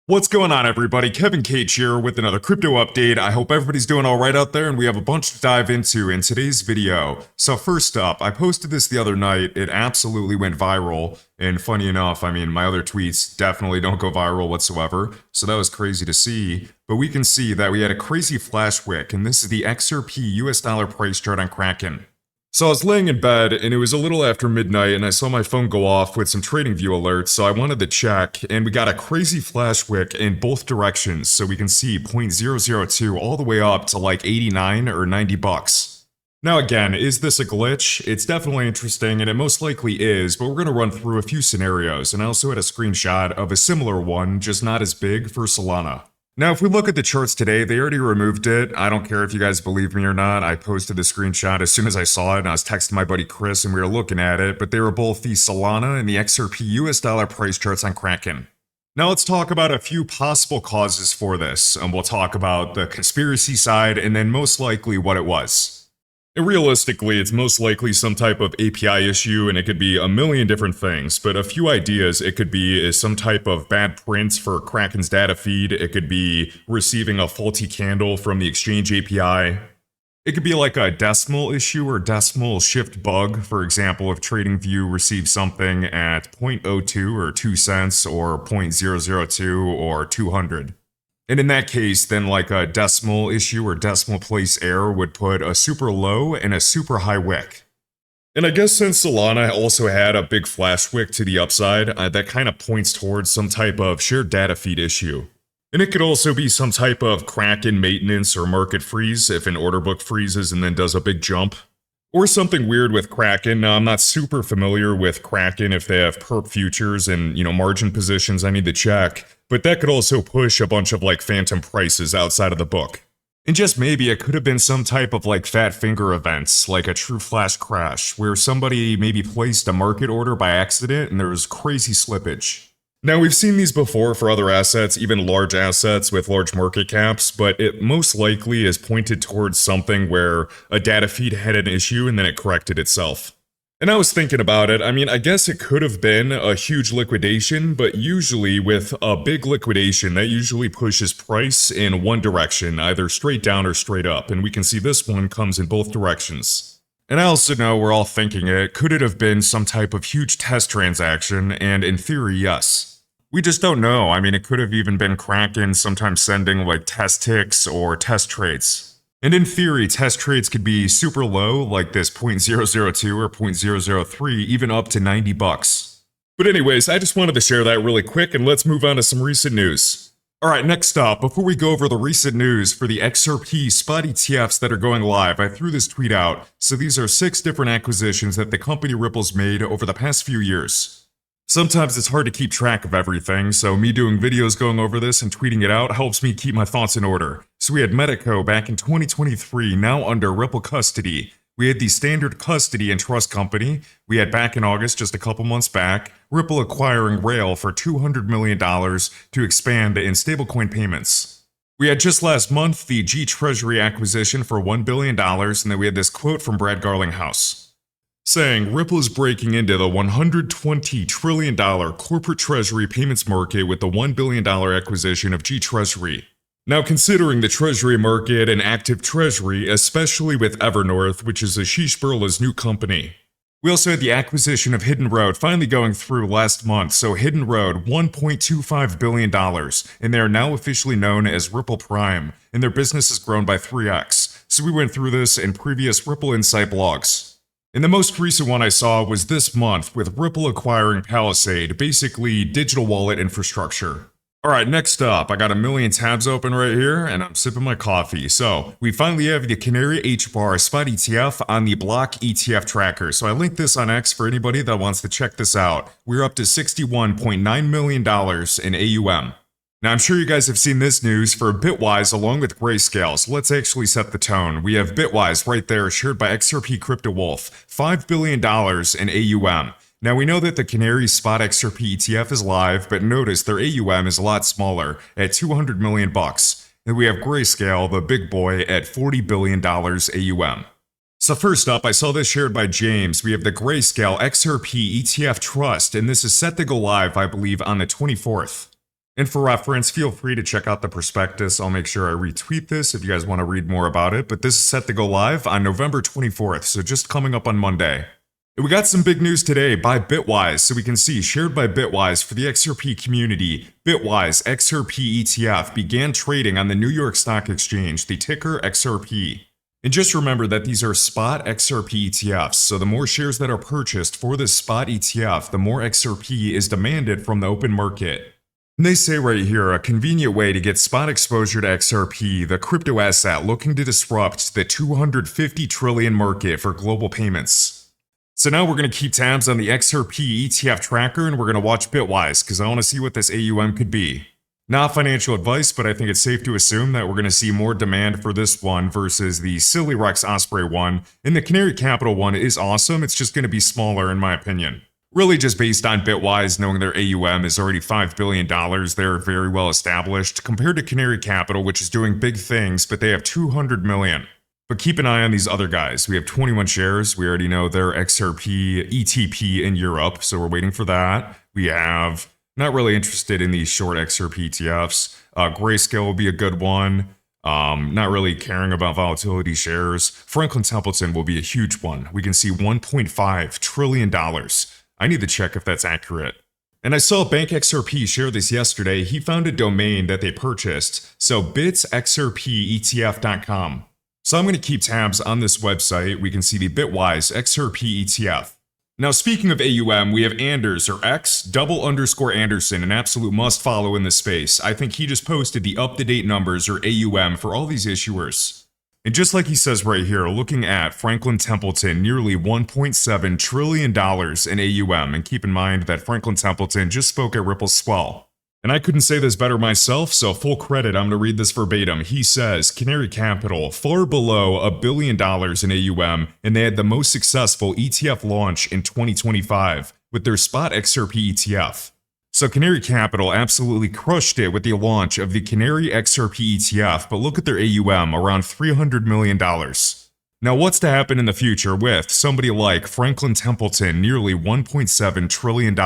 What's going on, everybody? KEVINCAGE here with another crypto update. I hope everybody's doing all right out there, and we have a bunch to dive into in today's video. So first up, I posted this the other night. It absolutely went viral, and funny enough, I mean, my other tweets definitely don't go viral whatsoever, so that was crazy to see. But we can see that we had a crazy flash wick, and this is the XRP US dollar price chart on Kraken. So I was laying in bed, and it was a little after midnight, and I saw my phone go off with some TradingView alerts, so I wanted to check, and we got a crazy flash wick in both directions, so we can see 0.002 all the way up to like 89 or 90 bucks. Now again, is this a glitch? It's definitely interesting, and it most likely is, but we're going to run through a few scenarios, and I also had a screenshot of a similar one, just not as big, for Solana. Now, if we look at the charts today, they already removed it. I don't care if you guys believe me or not. I posted the screenshot as soon as I saw it, and I was texting my buddy Chris, and we were looking at it, but they were both the Solana and the XRP US dollar price charts on Kraken. Now, let's talk about a few possible causes for this, and we'll talk about the conspiracy side, and then most likely what it was. And realistically, it's most likely some type of API issue, and it could be a million different things, but a few ideas it could be is some type of bad prints for Kraken's data feed. It could be receiving a faulty candle from the exchange API. It could be like a decimal issue or decimal shift bug. For example, if TradingView receives something at 0.02 or 2 cents or 0.002 or 200. And in that case, then like a decimal issue or decimal place error would put a super low and a super high wick. And I guess since Solana also had a big flash wick to the upside, that kind of points towards some type of shared data feed issue. And it could also be some type of Kraken maintenance or market freeze if an order book freezes and then does a big jump. Or something weird with Kraken. Now, I'm not super familiar with Kraken if they have perp futures and, margin positions I need to check, but that could also push a bunch of like phantom prices outside of the book. And just maybe it could have been some type of like fat finger events, like a true flash crash, where somebody maybe placed a market order by accident and there was crazy slippage. Now, we've seen these before for other assets, even large assets with large market caps, but it most likely is pointed towards something where a data feed had an issue and then it corrected itself. And I was thinking about it, I guess it could have been a huge liquidation, but usually with a big liquidation, that usually pushes price in one direction, either straight down or straight up, and we can see this one comes in both directions. And I also know we're all thinking it, could it have been some type of huge test transaction? And in theory, yes. We just don't know. it could have even been Kraken sometimes sending like test ticks or test trades. And in theory, test trades could be super low, like this 0.002 or 0.003, even up to 90 bucks. But anyways, I just wanted to share that really quick, and let's move on to some recent news. Alright, next up, before we go over the recent news for the XRP spot ETFs that are going live, I threw this tweet out. So these are 6 different acquisitions that the company Ripple's made over the past few years. Sometimes it's hard to keep track of everything, so me doing videos going over this and tweeting it out helps me keep my thoughts in order. So we had Medico back in 2023, now under Ripple custody. We had the Standard Custody and Trust Company. We had back in August, just a couple months back, Ripple acquiring Rail for $200 million to expand in stablecoin payments. We had just last month the G Treasury acquisition for $1 billion, and then we had this quote from Brad Garlinghouse, saying Ripple is breaking into the $120 trillion corporate treasury payments market with the $1 billion acquisition of G Treasury. Now, considering the treasury market and active treasury, especially with Evernorth, which is Ashish Birla's new company. We also had the acquisition of Hidden Road finally going through last month, so Hidden Road, $1.25 billion, and they are now officially known as Ripple Prime, and their business has grown by 3x. So we went through this in previous Ripple Insight blogs. And the most recent one I saw was this month with Ripple acquiring Palisade, basically digital wallet infrastructure. Alright, next up, I got a million tabs open right here, and I'm sipping my coffee. So, we finally have the Canary H-Bar Spot ETF on the Block ETF tracker. So I linked this on X for anybody that wants to check this out. We're up to $61.9 million in AUM. Now, I'm sure you guys have seen this news for Bitwise along with Grayscale, so let's actually set the tone. We have Bitwise right there, shared by XRP Crypto Wolf, $5 billion in AUM. Now, we know that the Canary Spot XRP ETF is live, but notice their AUM is a lot smaller, at $200 million bucks. And we have Grayscale, the big boy, at $40 billion AUM. So first up, I saw this shared by James. We have the Grayscale XRP ETF Trust, and this is set to go live, I believe, on the 24th. And for reference, feel free to check out the prospectus. I'll make sure I retweet this if you guys want to read more about it. But this is set to go live on November 24th, so just coming up on Monday. And we got some big news today by Bitwise, so we can see shared by Bitwise for the XRP community. Bitwise XRP ETF began trading on the New York Stock Exchange, the ticker XRP. And just remember that these are spot XRP ETFs, so the more shares that are purchased for this spot ETF, the more XRP is demanded from the open market. And they say right here, a convenient way to get spot exposure to XRP, the crypto asset looking to disrupt the $250 trillion market for global payments. So now we're going to keep tabs on the XRP ETF tracker and we're going to watch Bitwise because I want to see what this AUM could be. Not financial advice, but I think it's safe to assume that we're going to see more demand for this one versus the Silly Rex Osprey one. And the Canary Capital one is awesome, it's just going to be smaller in my opinion. Really just based on Bitwise knowing their AUM is already $5 billion, they're very well established, compared to Canary Capital, which is doing big things, but they have 200 million. But keep an eye on these other guys. We have 21 shares, we already know they're XRP, ETP in Europe, so we're waiting for that. We have, not really interested in these short XRP ETFs. Grayscale will be a good one. Not really caring about volatility shares. Franklin Templeton will be a huge one. We can see $1.5 trillion. I need to check if that's accurate. And I saw Bank XRP share this yesterday. He found a domain that they purchased, so bitsxrpetf.com. So I'm going to keep tabs on this website. We can see the Bitwise XRP ETF. Now speaking of AUM, we have Anders, or X_Anderson, an absolute must follow in this space. I think he just posted the up-to-date numbers, or AUM, for all these issuers. And just like he says right here, looking at Franklin Templeton, nearly $1.7 trillion in AUM. And keep in mind that Franklin Templeton just spoke at Ripple Swell. And I couldn't say this better myself, so full credit, I'm going to read this verbatim. He says, Canary Capital, far below $1 billion in AUM, and they had the most successful ETF launch in 2025 with their spot XRP ETF. So Canary Capital absolutely crushed it with the launch of the Canary XRP ETF, but look at their AUM, around $300 million. Now what's to happen in the future with somebody like Franklin Templeton, nearly $1.7 trillion?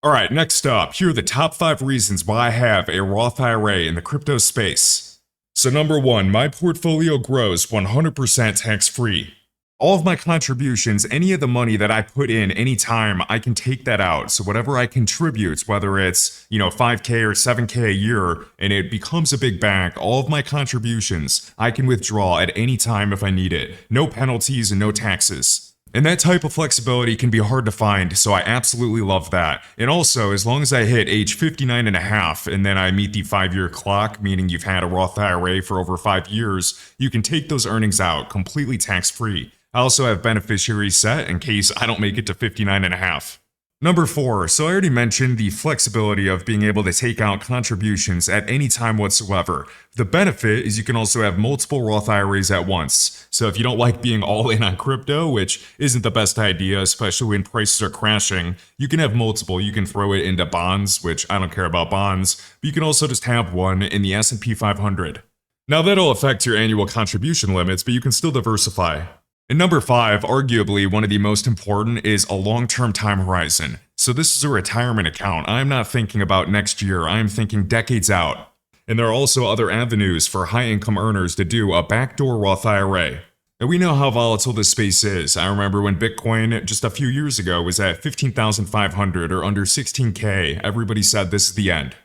Alright, next up, here are the top 5 reasons why I have a Roth IRA in the crypto space. So number 1, my portfolio grows 100% tax-free. All of my contributions, any of the money that I put in anytime, I can take that out. So whatever I contribute, whether it's, 5K or 7K a year, and it becomes a big bag, all of my contributions, I can withdraw at any time if I need it. No penalties and no taxes. And that type of flexibility can be hard to find, so I absolutely love that. And also, as long as I hit age 59 and a half, and then I meet the 5-year clock, meaning you've had a Roth IRA for over 5 years, you can take those earnings out completely tax-free. I also have beneficiaries set in case I don't make it to 59 and a half. Number 4, so I already mentioned the flexibility of being able to take out contributions at any time whatsoever. The benefit is you can also have multiple Roth IRAs at once. So if you don't like being all in on crypto, which isn't the best idea, especially when prices are crashing, you can have multiple. You can throw it into bonds, which I don't care about bonds, but you can also just have one in the S&P 500. Now that'll affect your annual contribution limits, but you can still diversify. And number 5, arguably one of the most important, is a long-term time horizon. So this is a retirement account. I'm not thinking about next year, I'm thinking decades out. And there are also other avenues for high-income earners to do a backdoor Roth IRA. And we know how volatile this space is. I remember when Bitcoin just a few years ago was at 15,500 or under 16K, everybody said this is the end.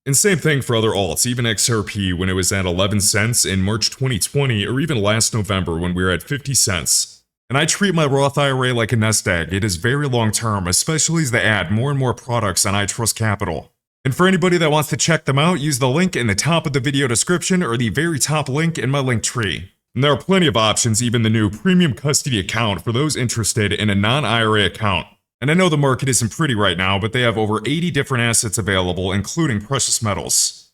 And same thing for other alts, even XRP when it was at 11 cents in March 2020, or even last November when we were at 50 cents. And I treat my Roth IRA like a nest egg. It is very long term, especially as they add more and more products on iTrustCapital. And for anybody that wants to check them out, use the link in the top of the video description or the very top link in my link tree. And there are plenty of options, even the new premium custody account for those interested in a non-IRA account. And I know the market isn't pretty right now, but they have over 80 different assets available, including precious metals.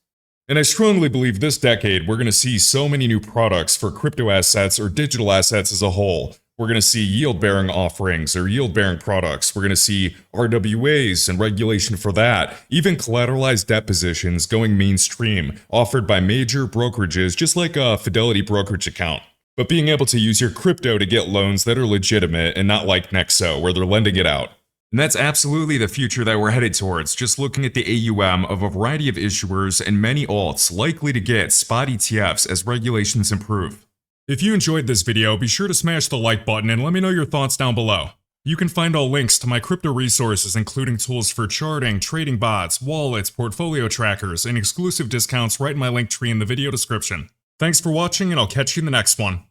And I strongly believe this decade we're going to see so many new products for crypto assets or digital assets as a whole. We're going to see yield-bearing offerings or yield-bearing products. We're going to see RWAs and regulation for that. Even collateralized debt positions going mainstream, offered by major brokerages just like a Fidelity brokerage account. But being able to use your crypto to get loans that are legitimate and not like Nexo, where they're lending it out. And that's absolutely the future that we're headed towards, just looking at the AUM of a variety of issuers and many alts likely to get spot ETFs as regulations improve. If you enjoyed this video, be sure to smash the like button and let me know your thoughts down below. You can find all links to my crypto resources, including tools for charting, trading bots, wallets, portfolio trackers, and exclusive discounts right in my link tree in the video description. Thanks for watching, and I'll catch you in the next one.